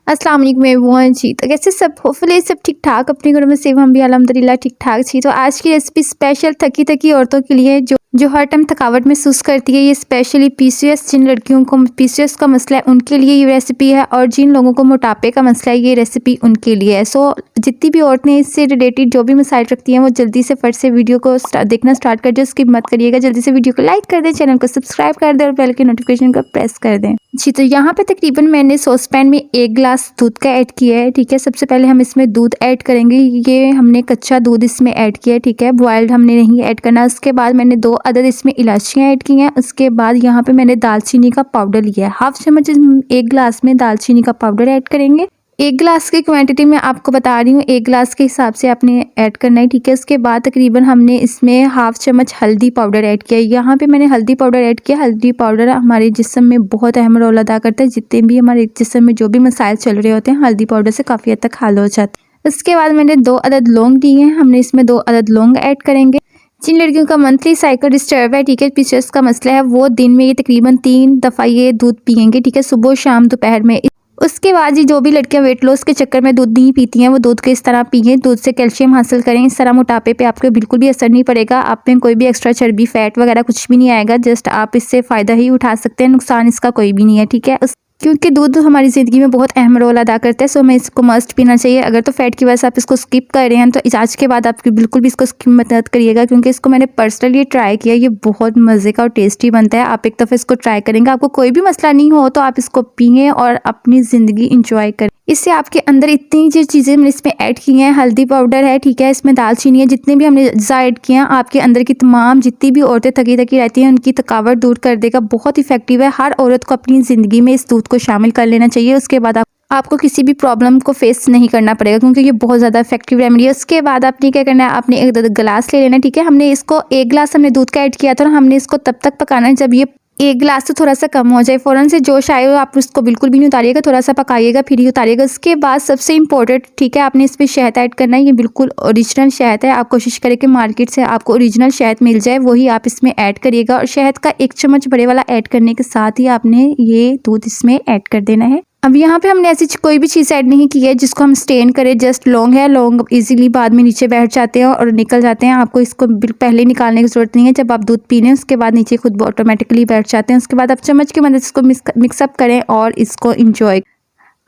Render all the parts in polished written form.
अस्सलाम वालेकुम एवरीवन जी। तो कैसे सब होपफुली सब ठीक ठाक अपने घरों में सेव हम भी अल्हम्दुलिल्लाह ठीक ठाक छी। तो आज की रेसिपी स्पेशल थकी थकी औरतों के लिए जो हर टाइम थकावट महसूस करती है। ये स्पेशली पीसीओएस, जिन लड़कियों को पीसीओएस का मसला है उनके लिए ये रेसिपी है, और जिन लोगों को मोटापे का मसला है ये रेसिपी उनके लिए है। सो जितनी भी औरतें इससे रिलेटेड जो भी मसाइल रखती हैं वो जल्दी से फट से वीडियो को देखना स्टार्ट कर दें, स्किप मत करिएगा। जल्दी से वीडियो को लाइक कर दें, चैनल को सब्सक्राइब कर दें और बेल के नोटिफिकेशन को प्रेस कर दें जी। तो यहाँ पे तकरीबन मैंने सॉस पैन में 1 गिलास दूध का ऐड किया है। ठीक है, सबसे पहले हम इसमें दूध ऐड करेंगे। ये हमने कच्चा दूध इसमें ऐड किया है। ठीक है, बॉयल्ड हमने नहीं ऐड करना। उसके बाद मैंने 2 अदद इसमें इलायचियाँ ऐड की हैं। उसके बाद यहाँ पे मैंने दालचीनी का पाउडर लिया है। हाफ चम्मच 1 गिलास में दालचीनी का पाउडर ऐड करेंगे। 1 गिलास की क्वांटिटी मैं आपको बता रही हूँ, 1 गिलास के हिसाब से आपने ऐड करना है। ठीक है, उसके बाद तकरीबन हमने इसमें हाफ चम्मच हल्दी पाउडर ऐड किया है। यहाँ पे मैंने हल्दी पाउडर ऐड किया। हल्दी पाउडर हमारे जिस्म में बहुत अहम रोल अदा करता है। जितने भी हमारे जिस्म में जो भी मसाइल चल रहे होते हैं, हल्दी पाउडर से काफ़ी हद तक हल हो जाता है। उसके बाद मैंने 2 अदद लौंग दिए हैं, हमने इसमें 2 अदद लौंग ऐड करेंगे। जिन लड़कियों का मंथली साइकिल डिस्टर्ब है, ठीक है, पीसीओएस का मसला है, वो दिन में ये तकरीबन 3 दफ़ा ये दूध पियेंगे। ठीक है, सुबह शाम दोपहर में। उसके बाद ये जो भी लड़कियां वेट लॉस के चक्कर में दूध नहीं पीती हैं वो दूध को इस तरह पिए, दूध से कैल्शियम हासिल करें। इस तरह मोटापे पे आपको बिल्कुल भी असर नहीं पड़ेगा। आप में कोई भी एक्स्ट्रा चर्बी, फैट वगैरह कुछ भी नहीं आएगा। जस्ट आप इससे फ़ायदा ही उठा सकते हैं, नुकसान इसका कोई भी नहीं है। ठीक है, क्योंकि दूध हमारी ज़िंदगी में बहुत अहम रोल अदा करता है। सो हमें इसको मस्ट पीना चाहिए। अगर तो फैट की वजह से आप इसको स्किप कर रहे हैं तो आज के बाद आप बिल्कुल भी इसको स्किप मत करिएगा, क्योंकि इसको मैंने पर्सनली ट्राई किया। ये बहुत मज़े का और टेस्टी बनता है। आप एक दफ़ा इसको ट्राई करेंगे, आपको कोई भी मसला नहीं हो तो आप इसको पिए और अपनी ज़िंदगी इंजॉय करें। इससे आपके अंदर इतनी जो चीज़ें मैंने इसमें ऐड की हैं, हल्दी पाउडर है, ठीक है, इसमें दालचीनी है, जितने भी हमने अज़ा ऐड किए हैं, आपके अंदर की तमाम जितनी भी औरतें थकी थकी रहती हैं उनकी थकावट दूर कर देगा। बहुत इफेक्टिव है। हर औरत को अपनी ज़िंदगी में इस दूध को शामिल कर लेना चाहिए। उसके बाद आपको किसी भी प्रॉब्लम को फेस नहीं करना पड़ेगा, क्योंकि ये बहुत ज़्यादा इफेक्टिव रेमेडी है। उसके बाद आपने क्या करना है, आपने 1 गिलास ले लेना है। ठीक है, हमने इसको 1 गिलास हमने दूध का ऐड किया था और हमने इसको तब तक पकाना है जब ये 1 गिलास से थोड़ा सा कम हो जाए। फ़ौरन से जोश आए आप उसको बिल्कुल भी नहीं उतारिएगा, थोड़ा सा पकाइएगा फिर ही उतारिएगा। उसके बाद सबसे इंपॉर्टेंट, ठीक है, आपने इसमें शहद ऐड करना है। ये बिल्कुल ओरिजिनल शहद है। आप कोशिश करें कि मार्केट से आपको ओरिजिनल शहद मिल जाए, वही आप इसमें ऐड करिएगा। और शहद का 1 चम्मच बड़े वाला ऐड करने के साथ ही आपने ये दूध इसमें ऐड कर देना है। अब यहाँ पे हमने ऐसी कोई भी चीज़ ऐड नहीं की है जिसको हम स्टेन करें। जस्ट लौंग है, लौंग इजीली बाद में नीचे बैठ जाते हैं और निकल जाते हैं। आपको इसको पहले निकालने की ज़रूरत नहीं है। जब आप दूध पी लें उसके बाद नीचे खुद ऑटोमेटिकली बैठ जाते हैं। उसके बाद आप चम्मच की मदद से इसको मिक्सअप करें और इसको इंजॉय।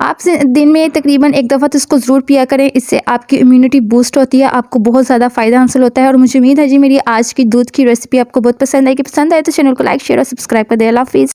आप दिन में तकरीबन 1 दफ़ा तो इसको ज़रूर पिया करें। इससे आपकी इम्यूनिटी बूस्ट होती है, आपको बहुत ज़्यादा फ़ायदा हासिल होता है। और मुझे उम्मीद है जी मेरी आज की दूध की रेसिपी आपको बहुत पसंद आएगी। पसंद आए तो चैनल को लाइक, शेयर और सब्सक्राइब कर दें। अल्लाह हाफ़िज़।